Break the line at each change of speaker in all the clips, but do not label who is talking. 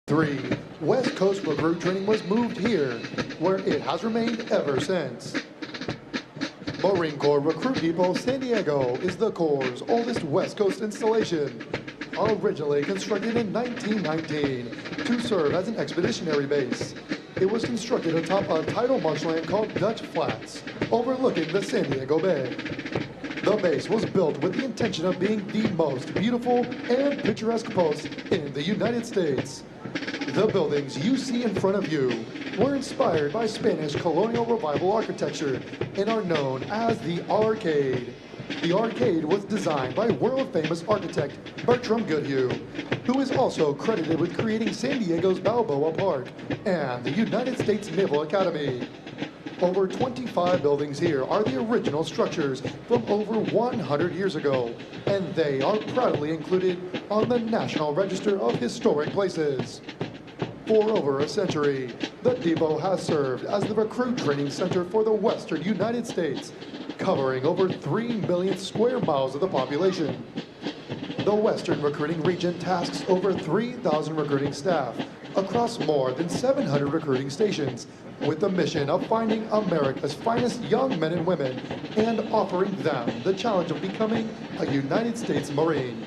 3. West Coast recruit training was moved here, where it has remained ever since. Marine Corps Recruit Depot San Diego is the Corps' oldest West Coast installation. Originally constructed in 1919 to serve as an expeditionary base, it was constructed atop a tidal marshland called Dutch Flats, overlooking the San Diego Bay. The base was built with the intention of being the most beautiful and picturesque post in the United States. The buildings you see in front of you were inspired by Spanish colonial revival architecture and are known as the Arcade. The Arcade was designed by world-famous architect Bertram Goodhue, who is also credited with creating San Diego's Balboa Park and the United States Naval Academy. Over 25 buildings here are the original structures from over 100 years ago, and they are proudly included on the National Register of Historic Places. For over a century, the depot has served as the recruit training center for the Western United States, covering over 3 million square miles of the population. The Western Recruiting Region tasks over 3,000 recruiting staff across more than 700 recruiting stations, with the mission of finding America's finest young men and women and offering them the challenge of becoming a United States Marine.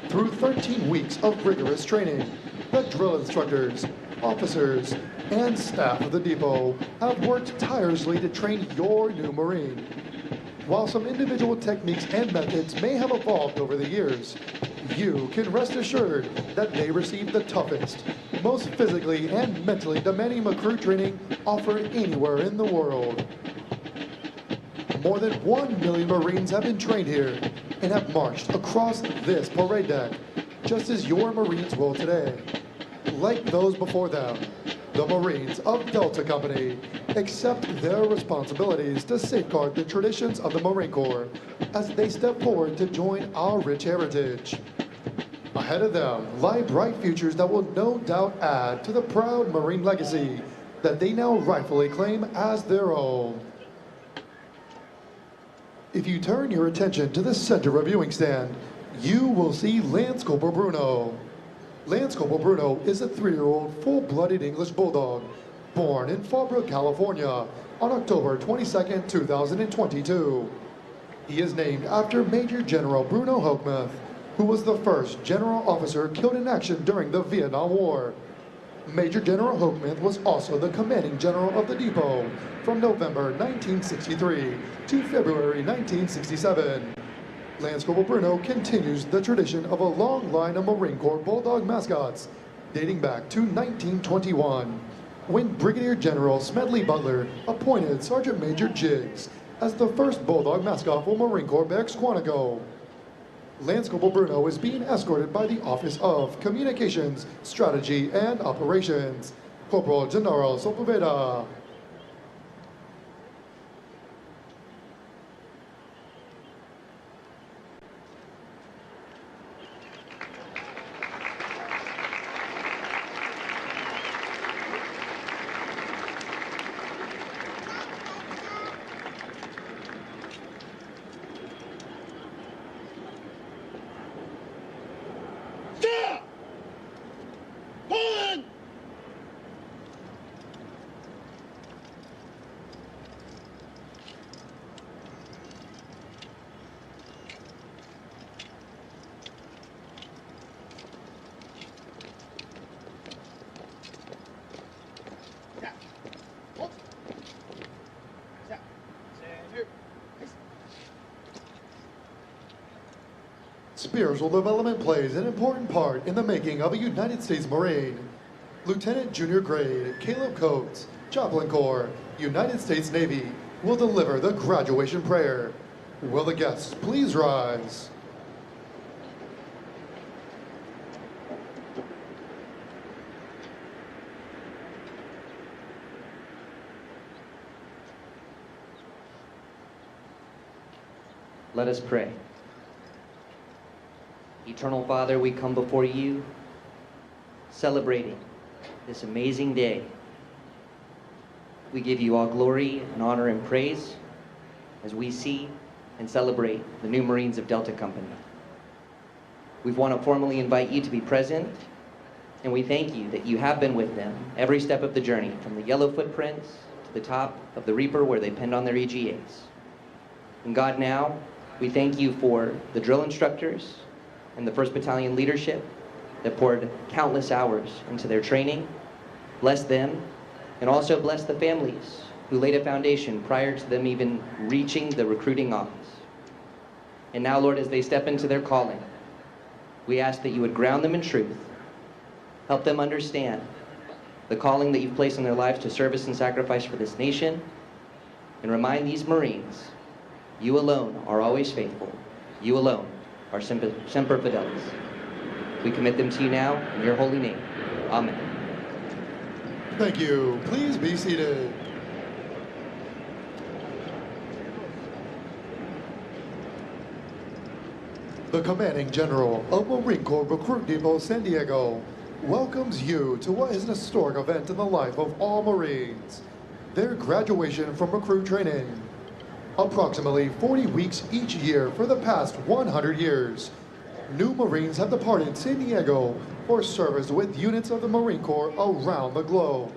Through 13 weeks of rigorous training, the drill instructors, officers, and staff of the depot have worked tirelessly to train your new Marine. While some individual techniques and methods may have evolved over the years, you can rest assured that they receive the toughest, most physically and mentally demanding recruit training offered anywhere in the world. More than 1 million Marines have been trained here and have marched across this parade deck, just as your Marines will today. Like those before them, the Marines of Delta Company accept their responsibilities to safeguard the traditions of the Marine Corps as they step forward to join our rich heritage. Ahead of them lie bright futures that will no doubt add to the proud Marine legacy that they now rightfully claim as their own. If you turn your attention to the center reviewing stand, you will see Lance Corporal Bruno. Lance Corporal Bruno is a 3-year-old full-blooded English bulldog Born in Fallbrook, California on October 22, 2022. He is named after Major General Bruno Hochmuth, who was the first general officer killed in action during the Vietnam War. Major General Hochmuth was also the commanding general of the depot from November 1963 to February 1967. Lance Corporal Bruno continues the tradition of a long line of Marine Corps Bulldog mascots dating back to 1921, when Brigadier General Smedley Butler appointed Sergeant Major Jiggs as the first Bulldog mascot for Marine Corps Barracks Quantico. Lance Corporal Bruno is being escorted by the Office of Communications, Strategy, and Operations, Corporal General Sepulveda. Spiritual development plays an important part in the making of a United States Marine. Lieutenant Junior Grade Caleb Coates, Chaplain Corps, United States Navy, will deliver the graduation prayer. Will the guests please rise?
Let us pray. Eternal Father, we come before you celebrating this amazing day. We give you all glory and honor and praise as we see and celebrate the new Marines of Delta Company. We want to formally invite you to be present, and we thank you that you have been with them every step of the journey, from the yellow footprints to the top of the Reaper where they pinned on their EGAs. And God, now we thank you for the drill instructors and the 1st Battalion leadership that poured countless hours into their training. Bless them, and also bless the families who laid a foundation prior to them even reaching the recruiting office. And now, Lord, as they step into their calling, we ask that you would ground them in truth, help them understand the calling that you've placed in their lives to service and sacrifice for this nation, and remind these Marines, you alone are always faithful. You alone are Semper Fidelis. We commit them to you now in your holy name. Amen.
Thank you. Please be seated. The Commanding General of Marine Corps Recruit Depot San Diego welcomes you to what is an historic event in the life of all Marines, their graduation from recruit training. Approximately 40 weeks each year for the past 100 years, new Marines have departed San Diego for service with units of the Marine Corps around the globe.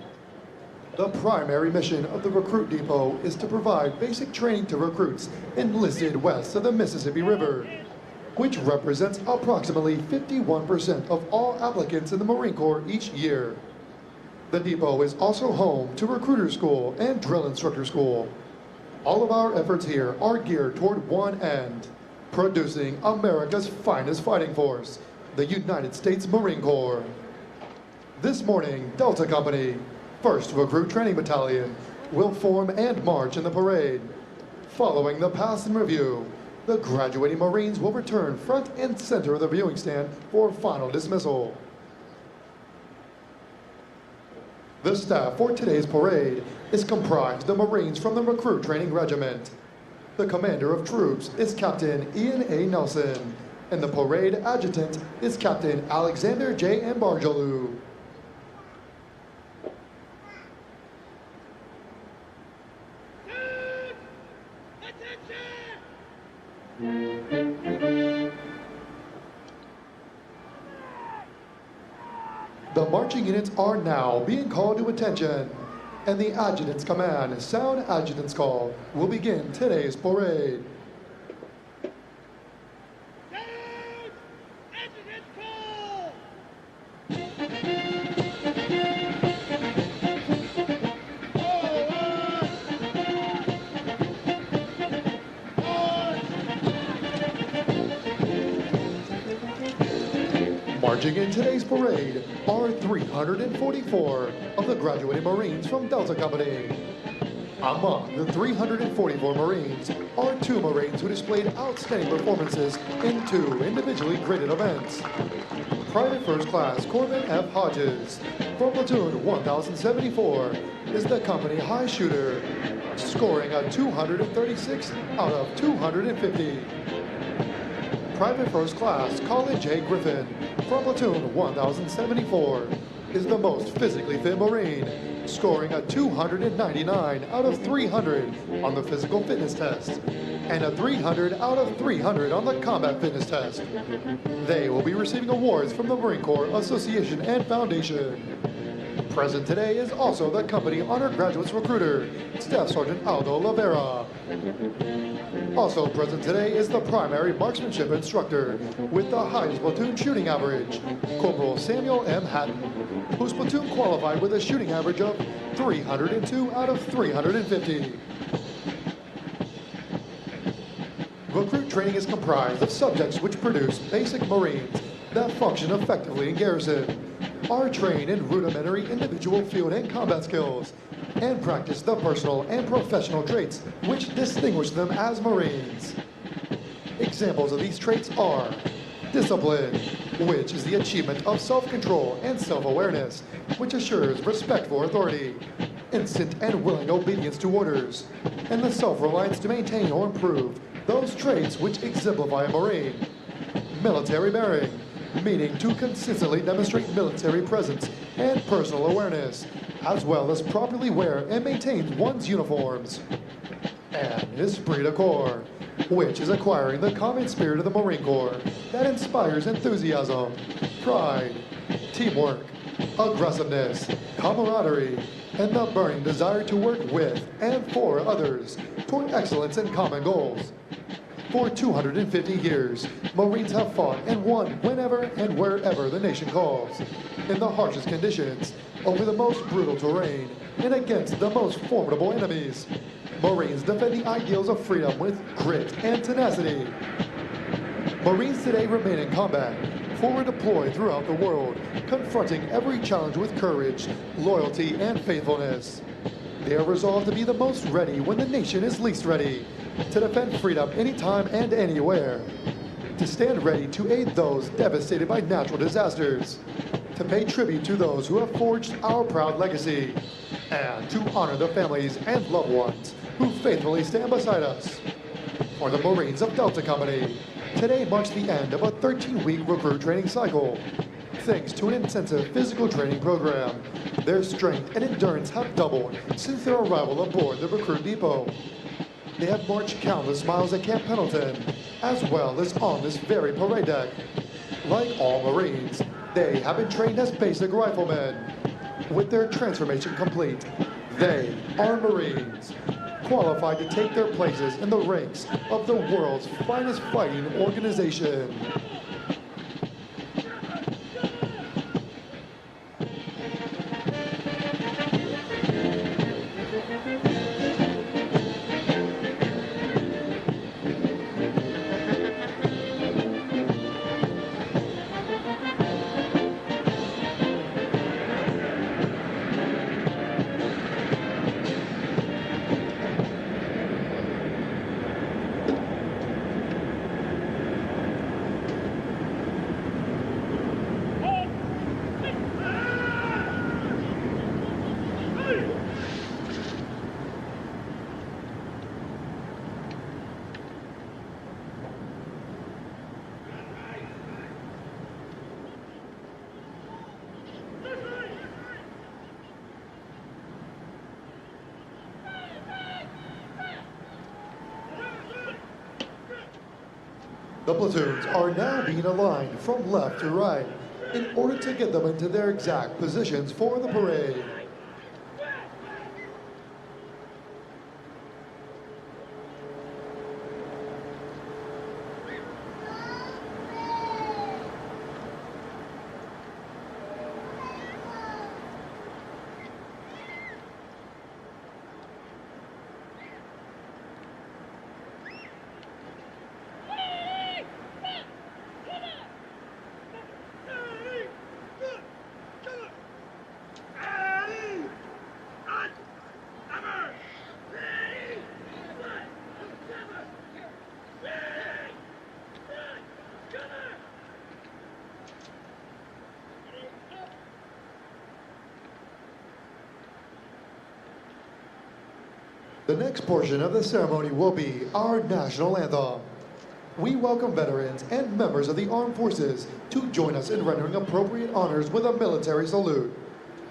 The primary mission of the Recruit Depot is to provide basic training to recruits enlisted west of the Mississippi River, which represents approximately 51% of all applicants in the Marine Corps each year. The depot is also home to Recruiter School and Drill Instructor School. All of our efforts here are geared toward one end: producing America's finest fighting force, the United States Marine Corps. This morning, Delta Company, 1st Recruit Training Battalion, will form and march in the parade. Following the pass and review, the graduating Marines will return front and center of the viewing stand for final dismissal. The staff for today's parade is comprised of Marines from the Recruit Training Regiment. The commander of troops is Captain Ian A. Nelson, and the parade adjutant is Captain Alexander J. Ambargelou. The marching units are now being called to attention. and the adjutant's command, sound adjutant's call, will begin today's parade. Marching in today's parade are 344 of the graduating Marines from Delta Company. Among the 344 Marines are 2 Marines who displayed outstanding performances in 2 individually graded events. Private First Class Corbin F. Hodges from Platoon 1074 is the company high shooter, scoring a 236 out of 250. Private First Class Colin J. Griffin from Platoon 1074 is the most physically fit Marine, scoring a 299 out of 300 on the physical fitness test and a 300 out of 300 on the combat fitness test. They will be receiving awards from the Marine Corps Association and Foundation. Present today is also the company Honor Graduates Recruiter, Staff Sergeant Aldo Lavera. Also present today is the primary marksmanship instructor with the highest platoon shooting average, Corporal Samuel M. Hatton, whose platoon qualified with a shooting average of 302 out of 350. Recruit training is comprised of subjects which produce basic Marines that function effectively in garrison, are trained in rudimentary individual field and combat skills, and practice the personal and professional traits which distinguish them as Marines. Examples of these traits are discipline, which is the achievement of self-control and self-awareness, which assures respect for authority, instant and willing obedience to orders, and the self-reliance to maintain or improve those traits which exemplify a Marine. Military bearing, meaning to consistently demonstrate military presence and personal awareness, as well as properly wear and maintain one's uniforms. And esprit de corps, which is acquiring the common spirit of the Marine Corps that inspires enthusiasm, pride, teamwork, aggressiveness, camaraderie, and the burning desire to work with and for others toward excellence and common goals. For 250 years, Marines have fought and won whenever and wherever the nation calls, in the harshest conditions, over the most brutal terrain, and against the most formidable enemies. Marines defend the ideals of freedom with grit and tenacity. Marines today remain in combat, forward deployed throughout the world, confronting every challenge with courage, loyalty, and faithfulness. They are resolved to be the most ready when the nation is least ready, to defend freedom anytime and anywhere, to stand ready to aid those devastated by natural disasters, to pay tribute to those who have forged our proud legacy, and to honor the families and loved ones who faithfully stand beside us. For the Marines of Delta Company, today marks the end of a 13-week recruit training cycle. Thanks to an intensive physical training program, their strength and endurance have doubled since their arrival aboard the recruit depot. They have marched countless miles at Camp Pendleton, as well as on this very parade deck. Like all Marines, they have been trained as basic riflemen. With their transformation complete, they are Marines, qualified to take their places in the ranks of the world's finest fighting organization. The platoons are now being aligned from left to right in order to get them into their exact positions for the parade. The next portion of the ceremony will be our national anthem. We welcome veterans and members of the armed forces to join us in rendering appropriate honors with a military salute.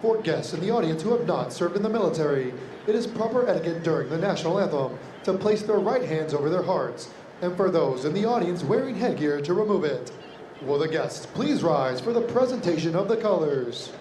For guests in the audience who have not served in the military, it is proper etiquette during the national anthem to place their right hands over their hearts, and for those in the audience wearing headgear to remove it. Will the guests please rise for the presentation of the colors?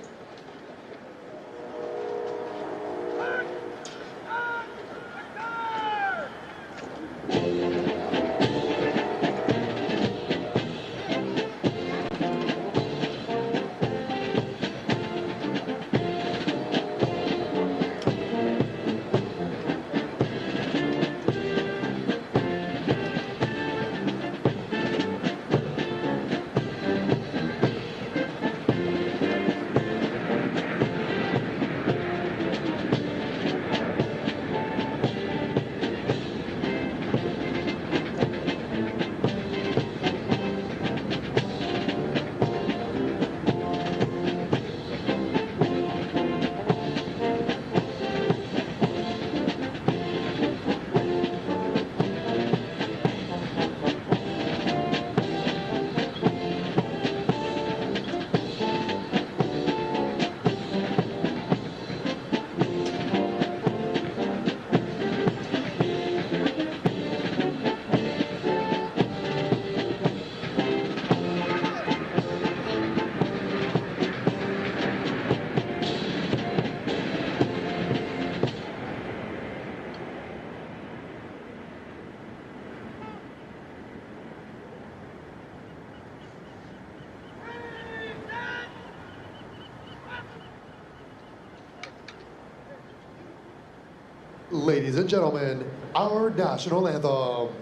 Ladies and gentlemen, our national anthem.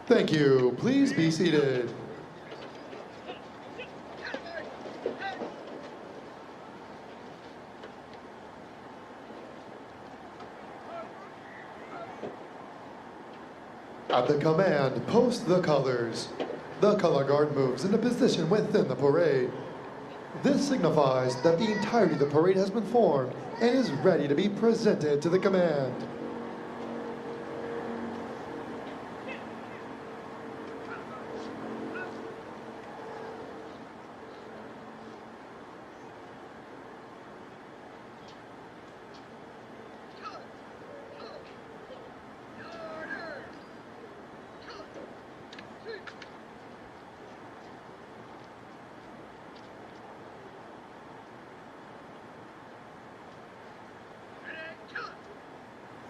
Thank you. Please be seated. At the command, post the colors. The color guard moves into position within the parade. This signifies that the entirety of the parade has been formed and is ready to be presented to the command.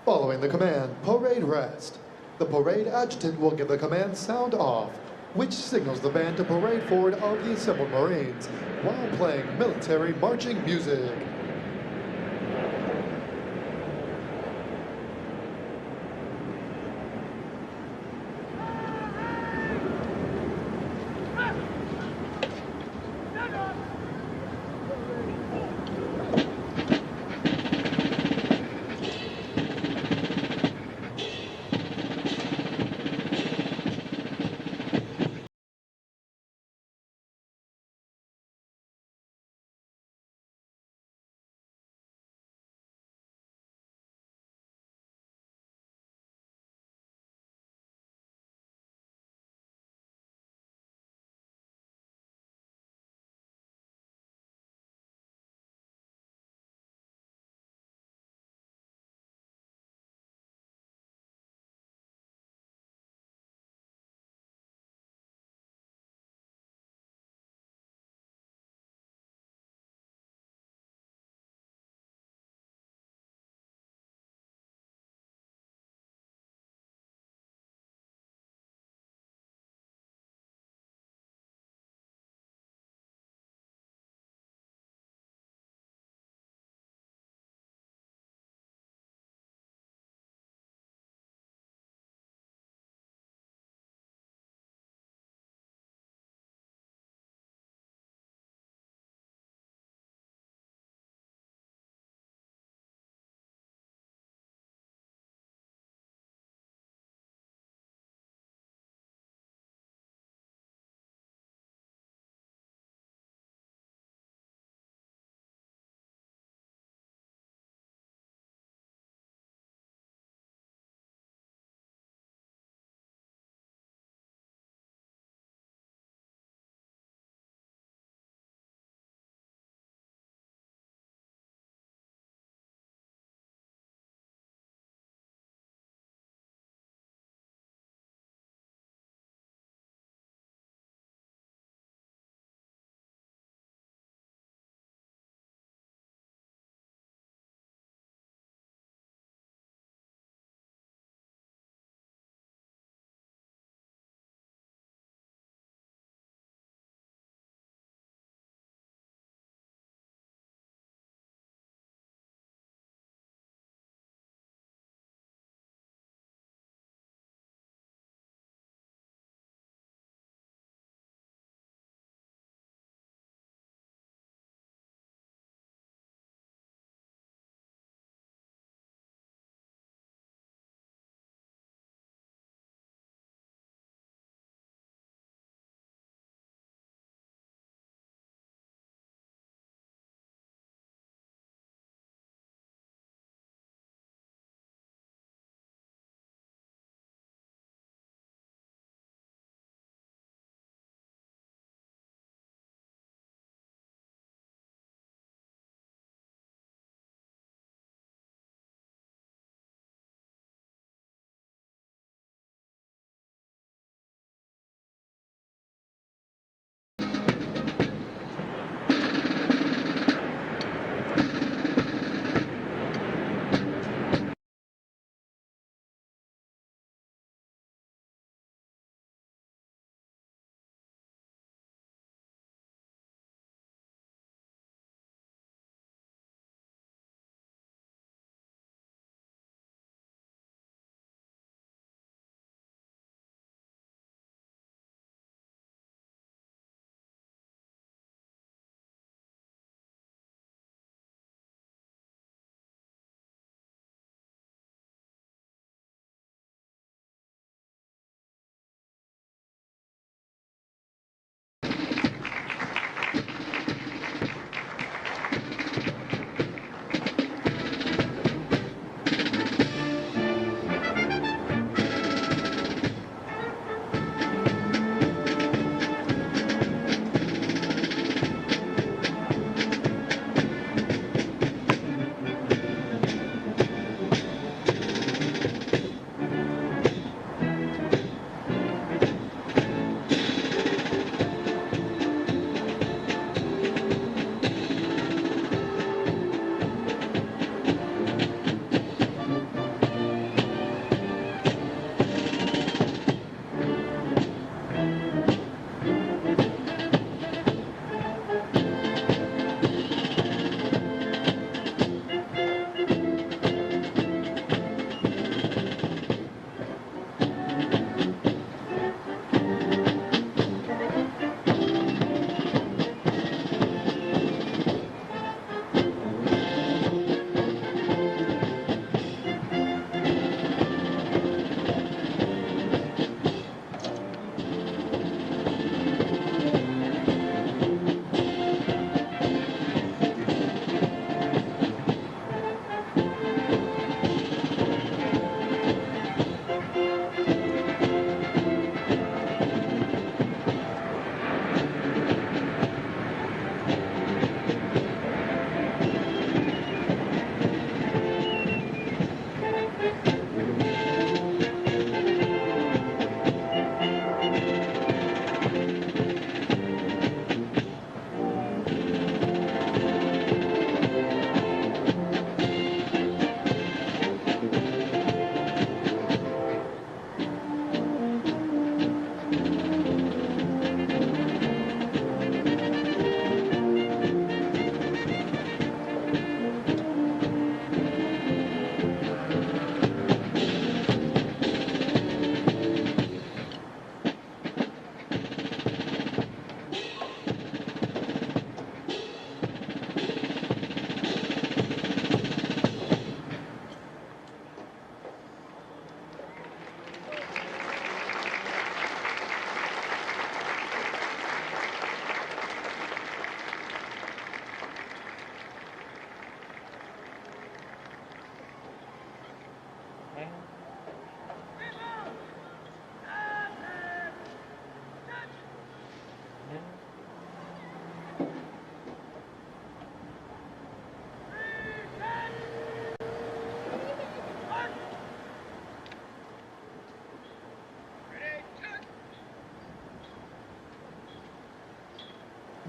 Following the command, parade rest. The parade adjutant will give the command sound off, which signals the band to parade forward of the assembled Marines while playing military marching music.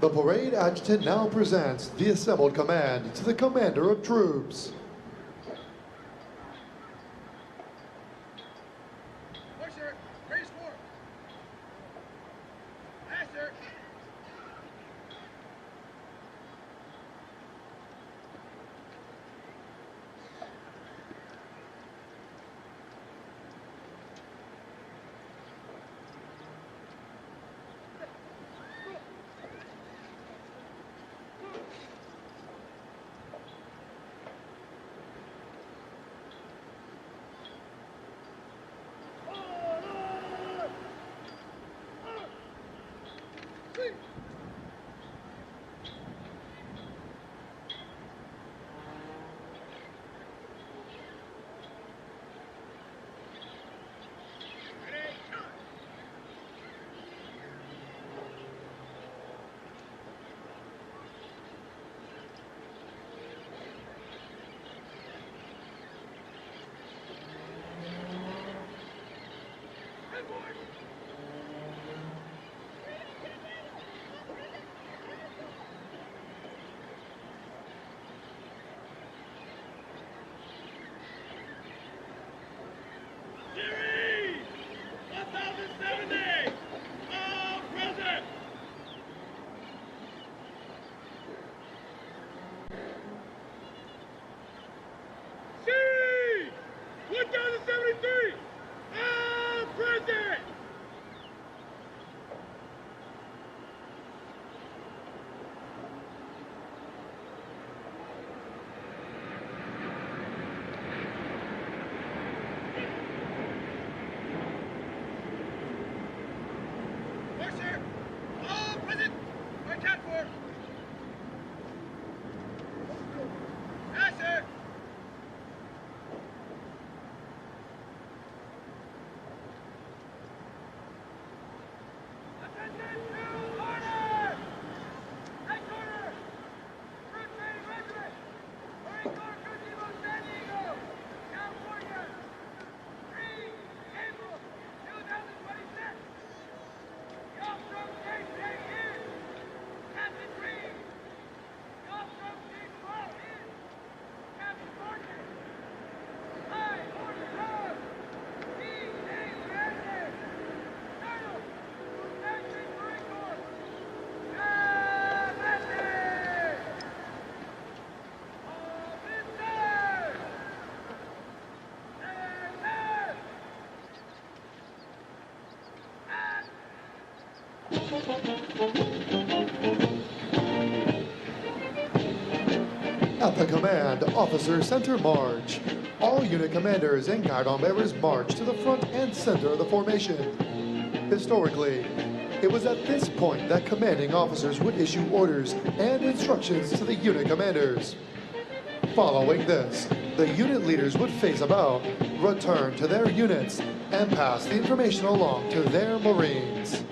The parade adjutant now presents the assembled command to the commander of troops.
Pusher, raise forward. Faster. Series 1070, all present. Series 1073, all present. Pusher, all present. Right hand forward. Faster. Attention to order! Headquarters! Recruit Training Regiment! Marine Corps Crucible, San Diego, California! 3 April 2026! Y'all from J is Captain Green! Y'all from Team 12 is Captain Morgan! I order of D.A. Hernandez! Colonel, United States Marine Corps! Message! Officers!
At the command officer center march, all unit commanders and guidon bearers march to the front and center of the formation. Historically, it was at this point that commanding officers would issue orders and instructions to the unit commanders. Following this, the unit leaders would face about, return to their units, and pass the information along to their Marines.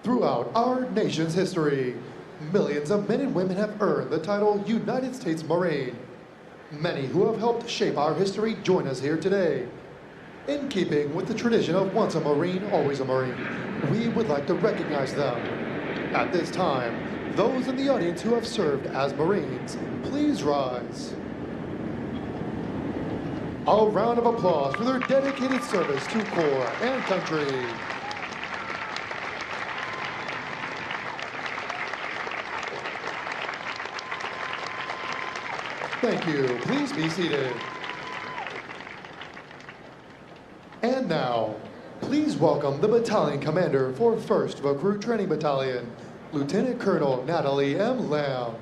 Throughout our nation's history, millions of men and women have earned the title United States Marine. Many who have helped shape our history join us here today. In keeping with the tradition of once a Marine, always a Marine, we would like to recognize them. At this time, those in the audience who have served as Marines, please rise. A round of applause for their dedicated service to Corps and country. Thank you. Please be seated. And now, please welcome the battalion commander for 1st Recruit Training Battalion, Lieutenant Colonel Natalie M. Lamb.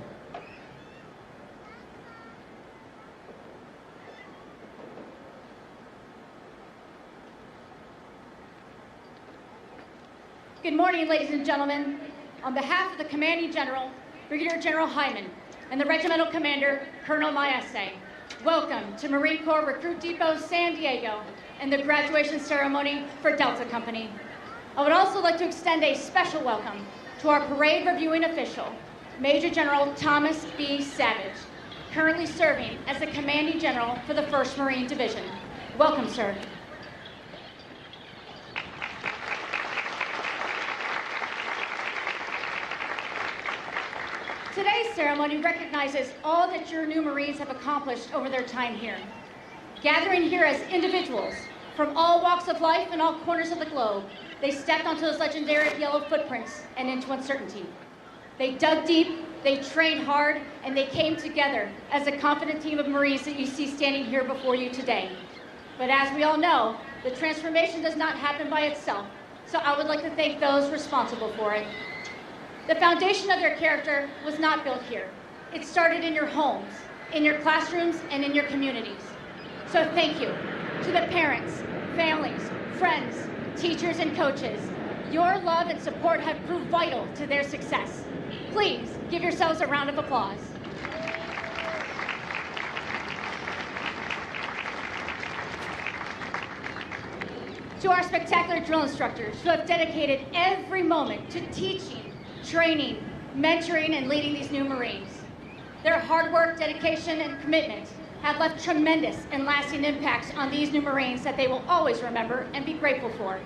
Good morning, ladies and gentlemen. On behalf of the Commanding General, Brigadier General Hyman, and the Regimental Commander, Colonel Maese, welcome to Marine Corps Recruit Depot, San Diego, and the graduation ceremony for Delta Company. I would also like to extend a special welcome to our parade reviewing official, Major General Thomas B. Savage, currently serving as the Commanding General for the 1st Marine Division. Welcome, sir. Today's ceremony recognizes all that your new Marines have accomplished over their time here. Gathering here as individuals from all walks of life and all corners of the globe, they stepped onto those legendary yellow footprints and into uncertainty. They dug deep, they trained hard, and they came together as a confident team of Marines that you see standing here before you today. But as we all know, the transformation does not happen by itself, so I would like to thank those responsible for it. The foundation of their character was not built here. It started in your homes, in your classrooms, and in your communities. So thank you to the parents, families, friends, teachers, and coaches. Your love and support have proved vital to their success. Please give yourselves a round of applause. To our spectacular drill instructors who have dedicated every moment to teaching, training, mentoring, and leading these new Marines. Their hard work, dedication, and commitment have left tremendous and lasting impacts on these new Marines that they will always remember and be grateful for.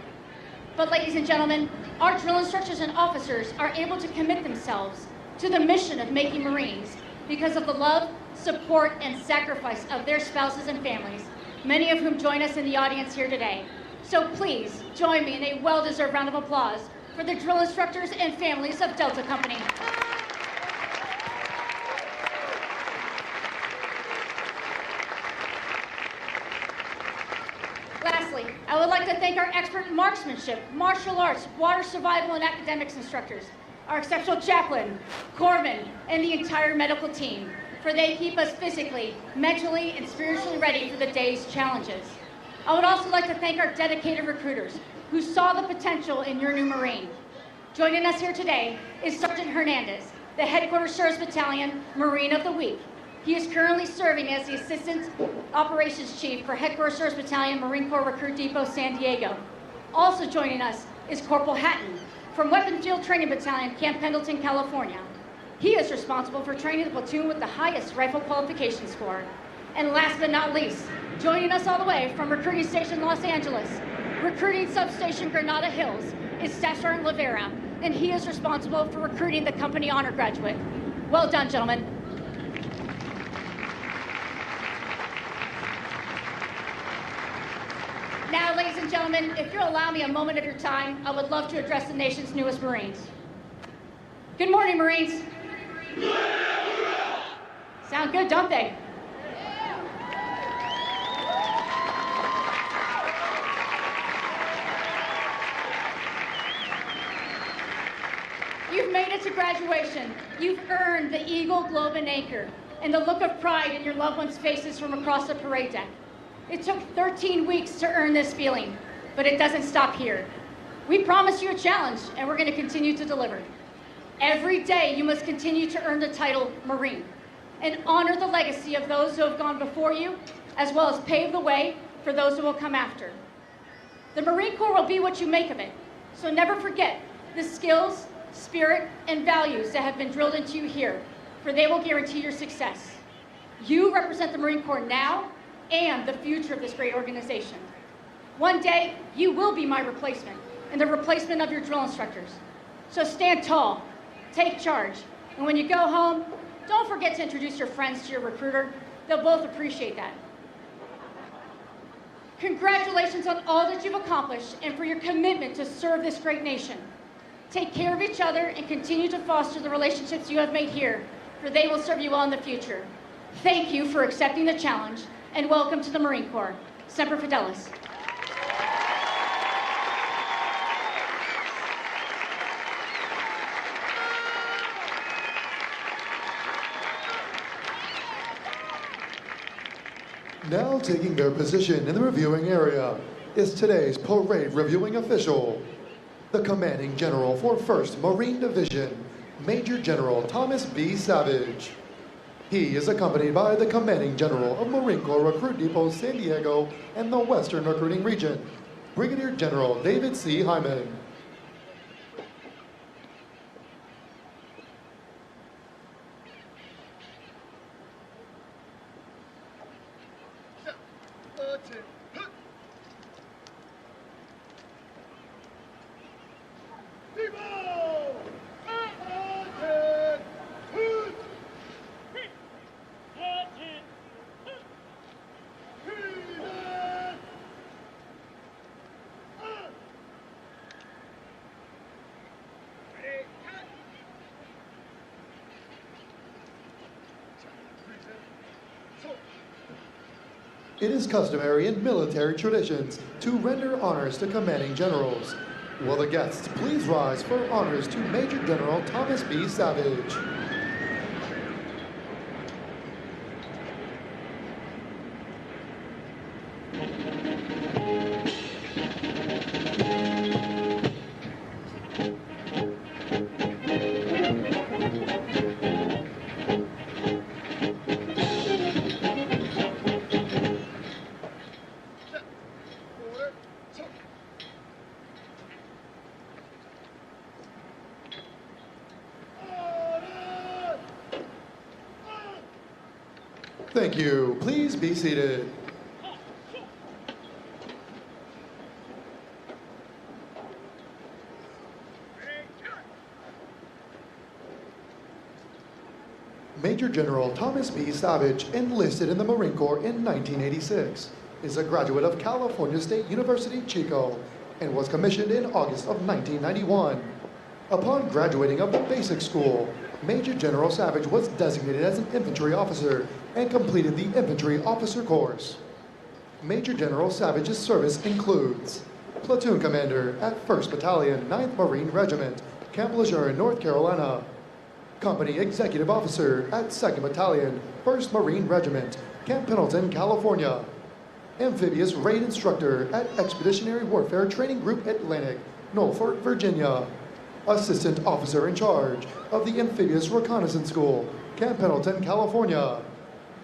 But ladies and gentlemen, our drill instructors and officers are able to commit themselves to the mission of making Marines because of the love, support, and sacrifice of their spouses and families, many of whom join us in the audience here today. So please join me in a well-deserved round of applause for the drill instructors and families of Delta Company. Lastly, I would like to thank our expert marksmanship, martial arts, water survival, and academics instructors, our exceptional chaplain, corpsmen, and the entire medical team, for they keep us physically, mentally, and spiritually ready for the day's challenges. I would also like to thank our dedicated recruiters who saw the potential in your new Marine. Joining us here today is Sergeant Hernandez, the Headquarters Service Battalion Marine of the Week. He is currently serving as the Assistant Operations Chief for Headquarters Service Battalion Marine Corps Recruit Depot, San Diego. Also joining us is Corporal Hatton from Weapon Field Training Battalion, Camp Pendleton, California. He is responsible for training the platoon with the highest rifle qualification score. And last but not least, joining us all the way from Recruiting Station Los Angeles, Recruiting Substation Granada Hills, is Staff Sergeant Rivera, and he is responsible for recruiting the company honor graduate. Well done, gentlemen. Now, ladies and gentlemen, if you'll allow me a moment of your time, I would love to address the nation's newest Marines. Good morning, Marines. Sound good, don't they? You've made it to graduation. You've earned the Eagle, Globe, and Anchor, and the look of pride in your loved ones' faces from across the parade deck. It took 13 weeks to earn this feeling, but it doesn't stop here. We promised you a challenge, and we're going to continue to deliver. Every day, you must continue to earn the title Marine and honor the legacy of those who have gone before you, as well as pave the way for those who will come after. The Marine Corps will be what you make of it, so never forget the skills, spirit, and values that have been drilled into you here, for they will guarantee your success. You represent the Marine Corps now and the future of this great organization. One day, you will be my replacement and the replacement of your drill instructors. So stand tall, take charge, and when you go home, don't forget to introduce your friends to your recruiter. They'll both appreciate that. Congratulations on all that you've accomplished and for your commitment to serve this great nation. Take care of each other and continue to foster the relationships you have made here, for they will serve you well in the future. Thank you for accepting the challenge, and welcome to the Marine Corps. Semper Fidelis.
Now taking their position in the reviewing area is today's parade reviewing official, the Commanding General for 1st Marine Division, Major General Thomas B. Savage. He is accompanied by the Commanding General of Marine Corps Recruit Depot San Diego and the Western Recruiting Region, Brigadier General David C. Hyman. It is customary in military traditions to render honors to commanding generals. Will the guests please rise for honors to Major General Thomas B. Savage. Thank you. Please be seated. Major General Thomas B. Savage enlisted in the Marine Corps in 1986, is a graduate of California State University, Chico, and was commissioned in August of 1991. Upon graduating of the basic school, Major General Savage was designated as an infantry officer and completed the infantry officer course. Major General Savage's service includes platoon commander at 1st Battalion, 9th Marine Regiment, Camp Lejeune, North Carolina. Company executive officer at 2nd Battalion, 1st Marine Regiment, Camp Pendleton, California. Amphibious raid instructor at Expeditionary Warfare Training Group Atlantic, Norfolk, Virginia. Assistant officer in charge of the Amphibious Reconnaissance School, Camp Pendleton, California.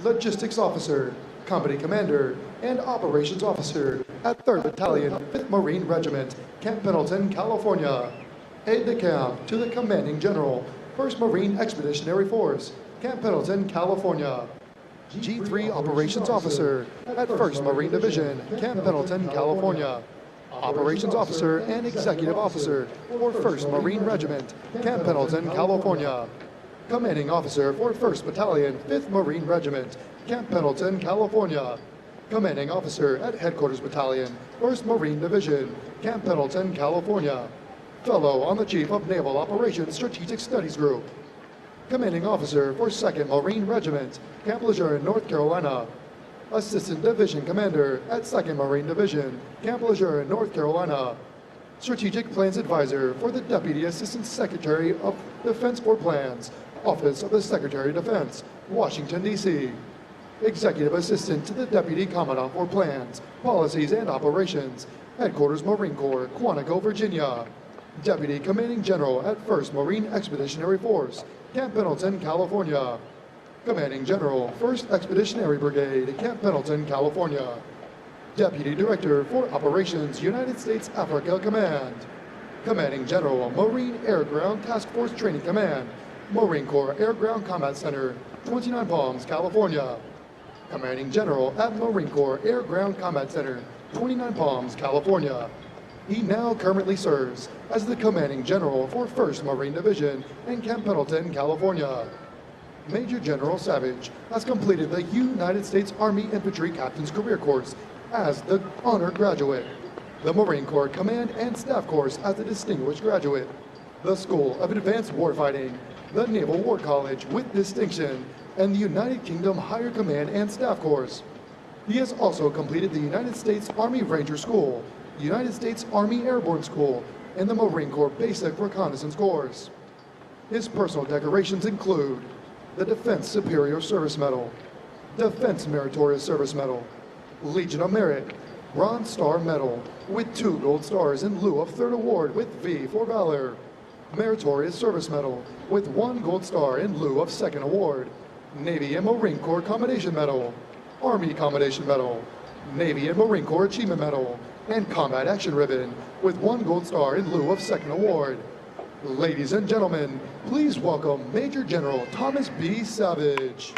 Logistics officer, company commander, and operations officer at 3rd Battalion, 5th Marine Regiment, Camp Pendleton, California. Aide-de-camp to the Commanding General, 1st Marine Expeditionary Force, Camp Pendleton, California. G3 Operations Officer at 1st Marine Division, Camp Pendleton, California. Operations Officer and Executive Officer for 1st Marine Regiment, Camp Pendleton, California. Commanding Officer for 1st Battalion, 5th Marine Regiment, Camp Pendleton, California. Commanding Officer at Headquarters Battalion, 1st Marine Division, Camp Pendleton, California. Fellow on the Chief of Naval Operations Strategic Studies Group. Commanding Officer for 2nd Marine Regiment, Camp Lejeune, North Carolina. Assistant Division Commander at 2nd Marine Division, Camp Lejeune, North Carolina. Strategic Plans Advisor for the Deputy Assistant Secretary of Defense for Plans, Office of the Secretary of Defense, Washington, D.C. Executive Assistant to the Deputy Commandant for Plans, Policies and Operations, Headquarters Marine Corps, Quantico, Virginia. Deputy Commanding General at 1st Marine Expeditionary Force, Camp Pendleton, California. Commanding General, 1st Expeditionary Brigade, Camp Pendleton, California. Deputy Director for Operations, United States Africa Command. Commanding General, Marine Air Ground Task Force Training Command, Marine Corps Air Ground Combat Center, 29 Palms, California. Commanding General at Marine Corps Air Ground Combat Center, 29 Palms, California. He now currently serves as the Commanding General for 1st Marine Division in Camp Pendleton, California. Major General Savage has completed the United States Army Infantry Captain's Career Course as the Honor Graduate, the Marine Corps Command and Staff Course as a Distinguished Graduate, the School of Advanced Warfighting, the Naval War College with Distinction, and the United Kingdom Higher Command and Staff Course. He has also completed the United States Army Ranger School, United States Army Airborne School, and the Marine Corps Basic Reconnaissance Course. His personal decorations include the Defense Superior Service Medal, Defense Meritorious Service Medal, Legion of Merit, Bronze Star Medal with 2 gold stars in lieu of 3rd award with V for Valor, Meritorious Service Medal with 1 gold star in lieu of 2nd award, Navy and Marine Corps Commendation Medal, Army Commendation Medal, Navy and Marine Corps Achievement Medal, and Combat Action Ribbon with 1 gold star in lieu of 2nd award. Ladies and gentlemen, please welcome Major General Thomas B. Savage.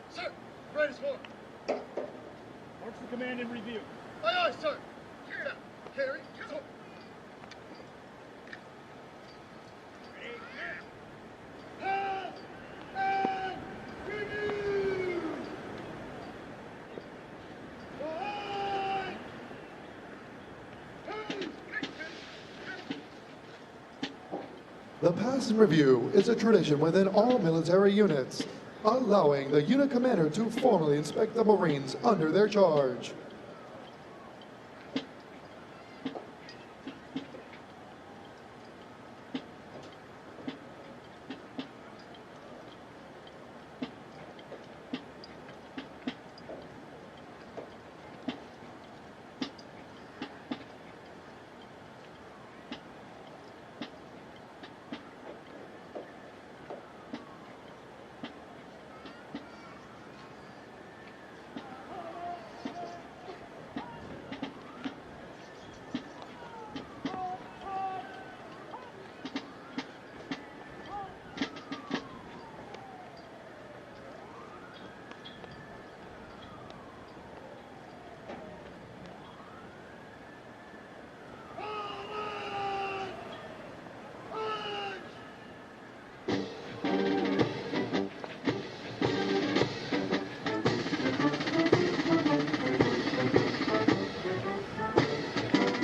Sir, right as forward.
March the command in review.
Aye, aye, sir. Carry it out. Carry. So. Ready, now. Halt and review. Aye. Hey.
The pass and review is a tradition within all military units, allowing the unit commander to formally inspect the Marines under their charge.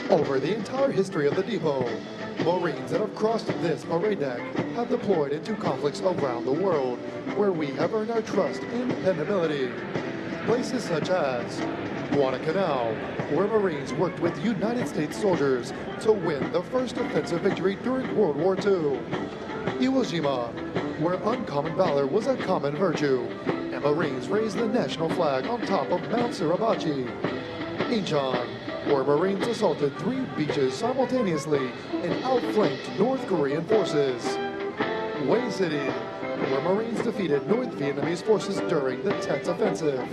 Over the entire history of the depot, Marines that have crossed this parade deck have deployed into conflicts around the world, where we have earned our trust and dependability. Places such as Guadalcanal, where Marines worked with United States soldiers to win the first offensive victory during World War II. Iwo Jima, where uncommon valor was a common virtue, and Marines raised the national flag on top of Mount Suribachi. Incheon, where Marines assaulted 3 beaches simultaneously and outflanked North Korean forces. Hue City, where Marines defeated North Vietnamese forces during the Tet Offensive.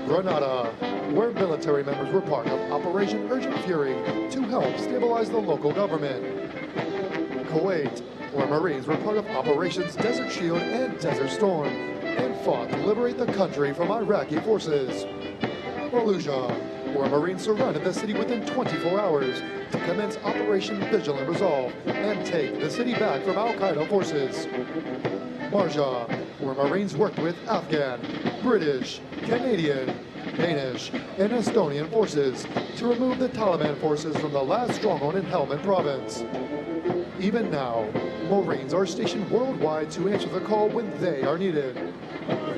Grenada, where military members were part of Operation Urgent Fury to help stabilize the local government. Kuwait, where Marines were part of Operations Desert Shield and Desert Storm and fought to liberate the country from Iraqi forces. Fallujah, where Marines surrounded the city within 24 hours to commence Operation Vigilant Resolve and take the city back from Al-Qaeda forces. Marja, where Marines worked with Afghan, British, Canadian, Danish, and Estonian forces to remove the Taliban forces from the last stronghold in Helmand province. Even now, Marines are stationed worldwide to answer the call when they are needed.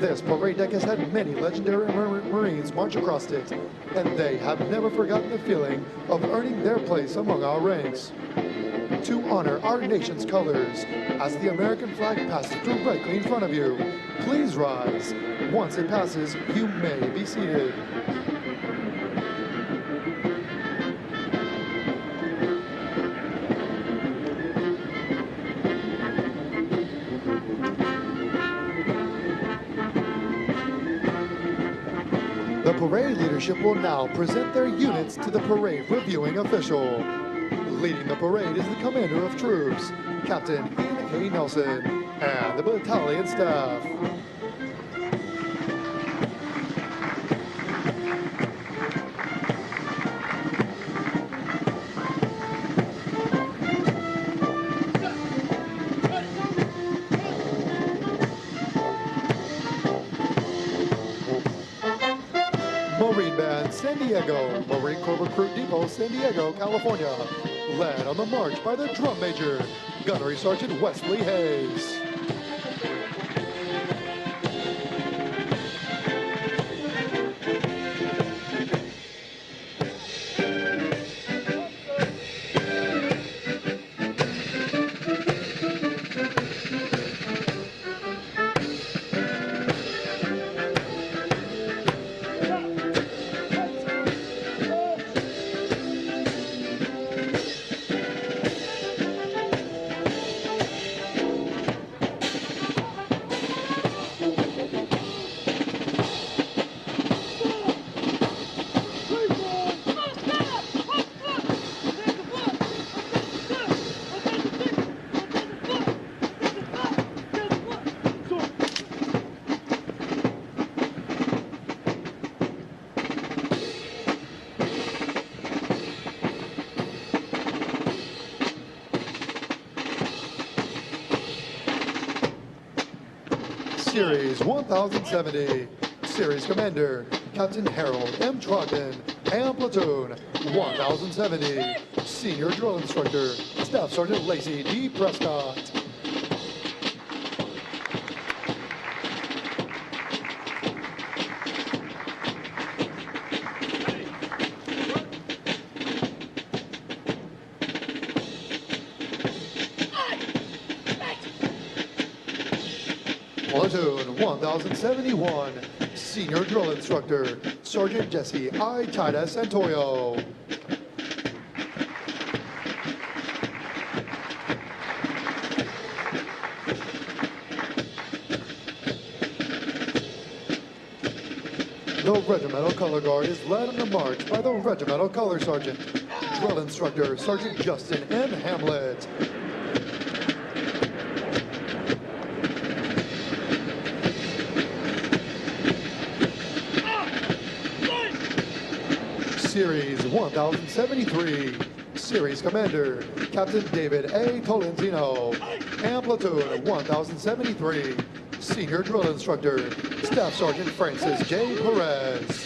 This parade deck has had many legendary Marines march across it, and they have never forgotten the feeling of earning their place among our ranks. To honor our nation's colors, as the American flag passes directly in front of you, please rise. Once it passes, you may be seated. The parade leadership will now present their units to the parade reviewing official. Leading the parade is the commander of troops, Captain Ian A. Nelson, and the battalion staff. Marine Band San Diego, Marine Corps Recruit Depot, San Diego, California, led on the march by the drum major, Gunnery Sergeant Wesley Hayes. Series 1070, Series Commander, Captain Harold M. Trogdon, and Platoon 1070, Senior Drill Instructor, Staff Sergeant Lacey D. Prescott. Platoon 1071, Senior Drill Instructor, Sergeant Jesse I. Titus Santoyo. The Regimental Color Guard is led on the march by the Regimental Color Sergeant, Drill Instructor, Sergeant Justin M. Hamlet. Series 1073, Series Commander, Captain David A. Tolentino, and Platoon 1073, Senior Drill Instructor, Staff Sergeant Francis J. Perez.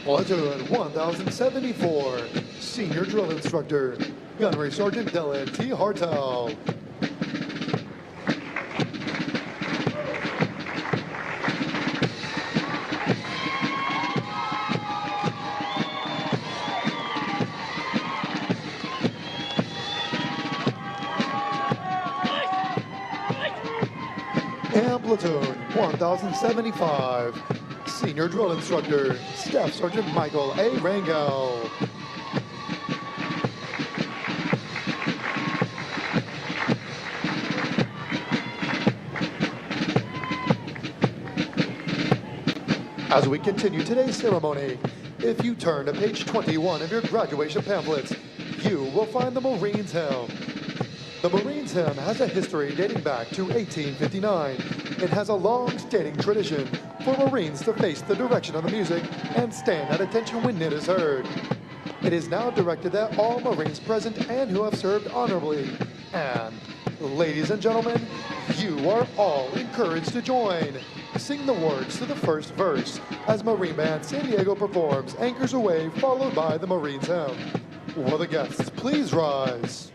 Platoon 1074, Senior Drill Instructor, Gunnery Sergeant Dylan T. Hartel. And Platoon 1075, Senior Drill Instructor, Staff Sergeant Michael A. Rangel. As we continue today's ceremony, if you turn to page 21 of your graduation pamphlets, you will find the Marines Hymn. The Marines Hymn has a history dating back to 1859. It has a long-standing tradition for Marines to face the direction of the music and stand at attention when it is heard. It is now directed at all Marines present and who have served honorably. And, ladies and gentlemen, you are all encouraged to join. Sing the words to the first verse as Marine Band San Diego performs Anchors Away, followed by the Marines Hymn. Will the guests please rise?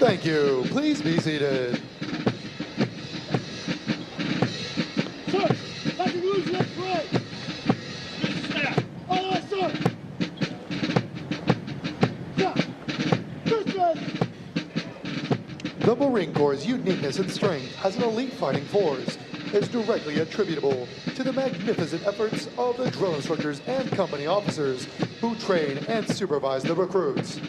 Thank you. Please be seated.
Sir, nothing loose left right. Staff. All right, sir. Yeah. Christmas.
The Marine Corps' uniqueness and strength as an elite fighting force is directly attributable to the magnificent efforts of the drill instructors and company officers who train and supervise the recruits.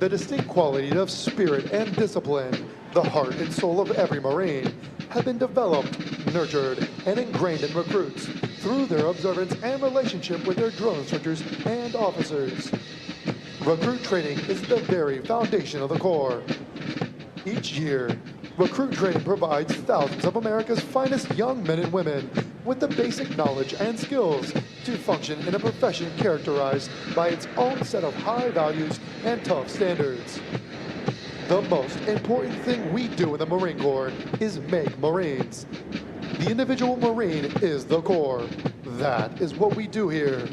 The distinct quality of spirit and discipline, the heart and soul of every Marine, have been developed, nurtured, and ingrained in recruits through their observance and relationship with their drill instructors and officers. Recruit training is the very foundation of the Corps. Each year, Recruit Training provides thousands of America's finest young men and women with the basic knowledge and skills to function in a profession characterized by its own set of high values and tough standards. The most important thing we do in the Marine Corps is make Marines. The individual Marine is the Corps. That is what we do here.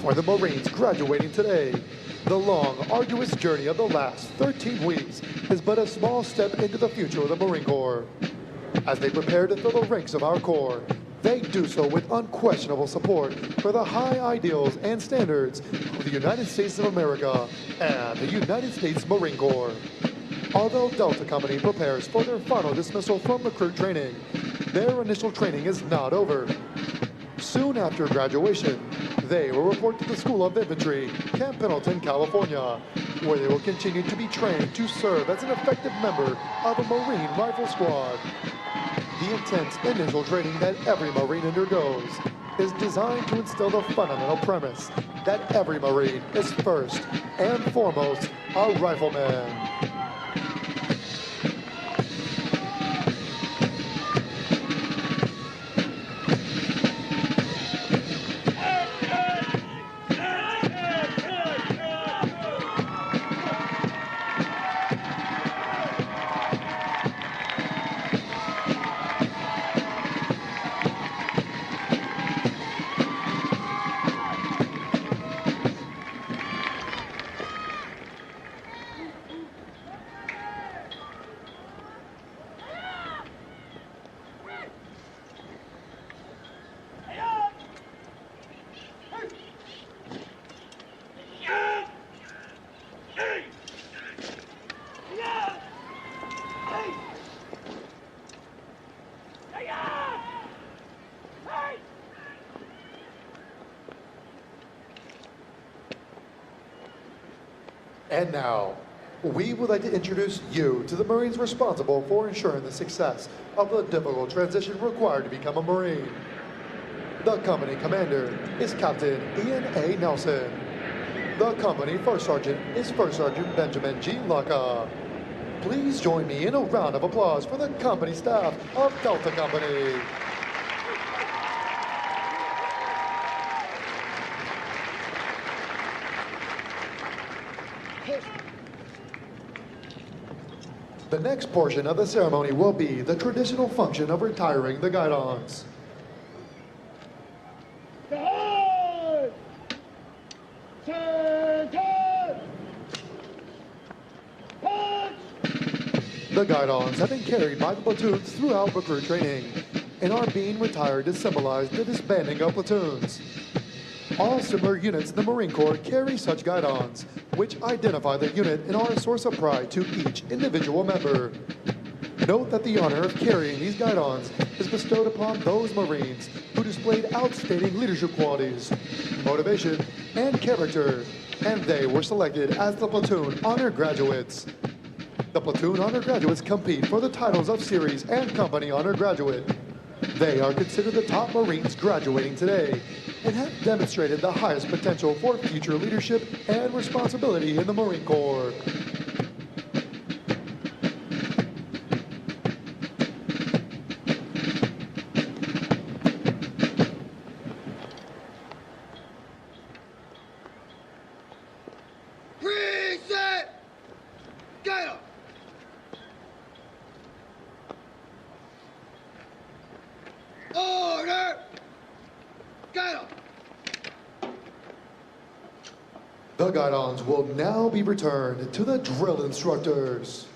For the Marines graduating today, the long, arduous journey of the last 13 weeks is but a small step into the future of the Marine Corps. As they prepare to fill the ranks of our Corps, they do so with unquestionable support for the high ideals and standards of the United States of America and the United States Marine Corps. Although Delta Company prepares for their final dismissal from recruit training, their initial training is not over. Soon after graduation, they will report to the School of Infantry, Camp Pendleton, California, where they will continue to be trained to serve as an effective member of a Marine Rifle Squad. The intense initial training that every Marine undergoes is designed to instill the fundamental premise that every Marine is first and foremost a rifleman. And now, we would like to introduce you to the Marines responsible for ensuring the success of the difficult transition required to become a Marine. The company commander is Captain Ian A. Nelson. The company first sergeant is First Sergeant Benjamin G. Lucca. Please join me in a round of applause for the company staff of Delta Company. The next portion of the ceremony will be the traditional function of retiring the guidons.
Behind! Turn! Punch!
The guidons have been carried by the platoons throughout recruit training and are being retired to symbolize the disbanding of platoons. All similar units in the Marine Corps carry such guidons, which identify the unit and are a source of pride to each individual member. Note that the honor of carrying these guidons is bestowed upon those Marines who displayed outstanding leadership qualities, motivation, and character, and they were selected as the Platoon Honor Graduates. The Platoon Honor Graduates compete for the titles of Series and Company Honor Graduate. They are considered the top Marines graduating today and have demonstrated the highest potential for future leadership and responsibility in the Marine Corps.
Reset! Get up! Order! Get up!
The guidons will now be returned to the drill instructors.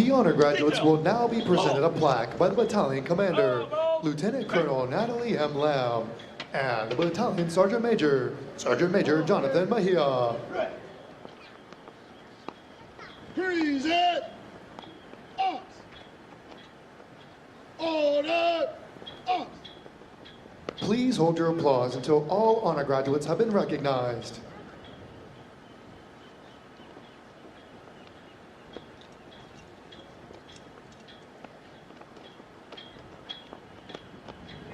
The honor graduates will now be presented a plaque by the battalion commander, Lieutenant Colonel Natalie M. Lamb, and the battalion Sergeant Major, Sergeant Major Jonathan Mejia.
Present us. Order us.
Please hold your applause until all honor graduates have been recognized.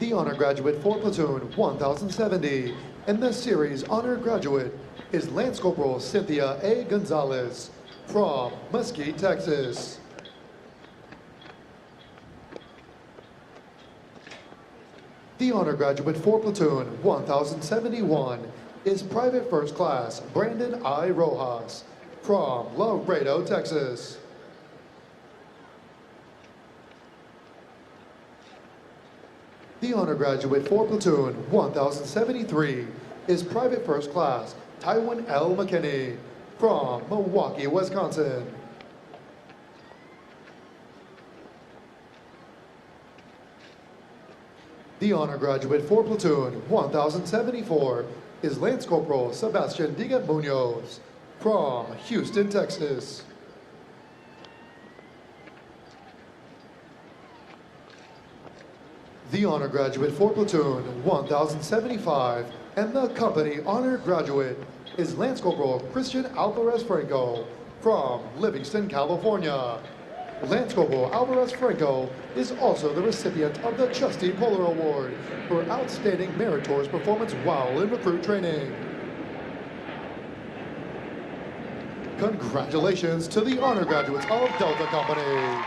The honor graduate for platoon 1070 and the series honor graduate is Lance Corporal Cynthia A. Gonzalez from Mesquite, Texas. The honor graduate for platoon 1071 is Private First Class Brandon I. Rojas from Laredo, Texas. The honor graduate for platoon 1073 is Private First Class Tywin L. McKinney from Milwaukee, Wisconsin. The honor graduate for platoon 1074 is Lance Corporal Sebastian Diga Munoz from Houston, Texas. The honor graduate for platoon 1075 and the company honor graduate is Lance Corporal Christian Alvarez Franco from Livingston, California. Lance Corporal Alvarez Franco is also the recipient of the Chesty Polar Award for outstanding meritorious performance while in recruit training. Congratulations to the honor graduates of Delta Company.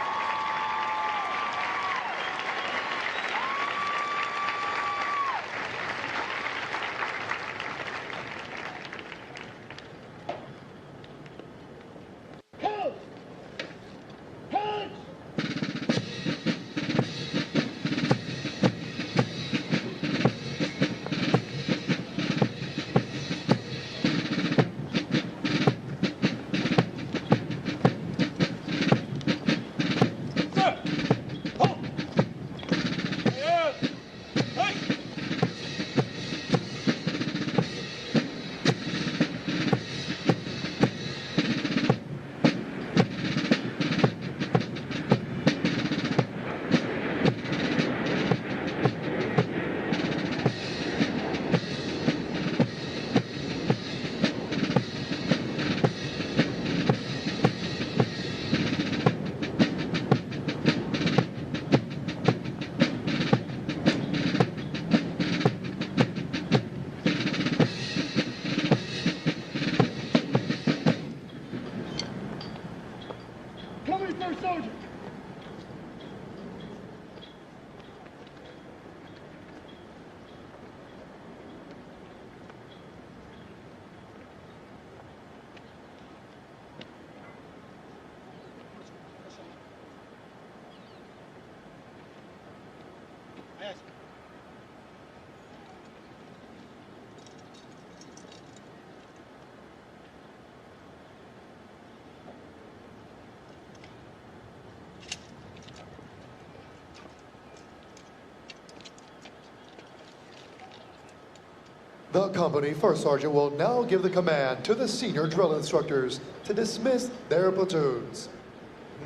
The company first sergeant will now give the command to the senior drill instructors to dismiss their platoons.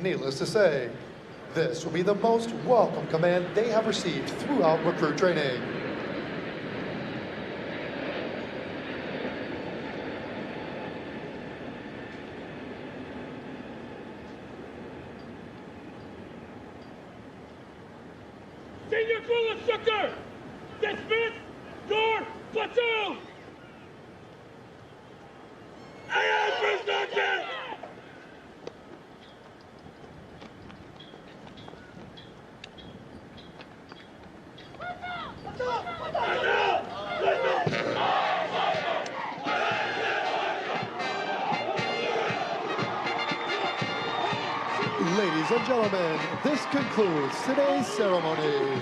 Needless to say, this will be the most welcome command they have received throughout recruit training.
Senior drill instructor, dismiss your platoon! I am instructor!
Ladies and gentlemen, this concludes today's ceremony.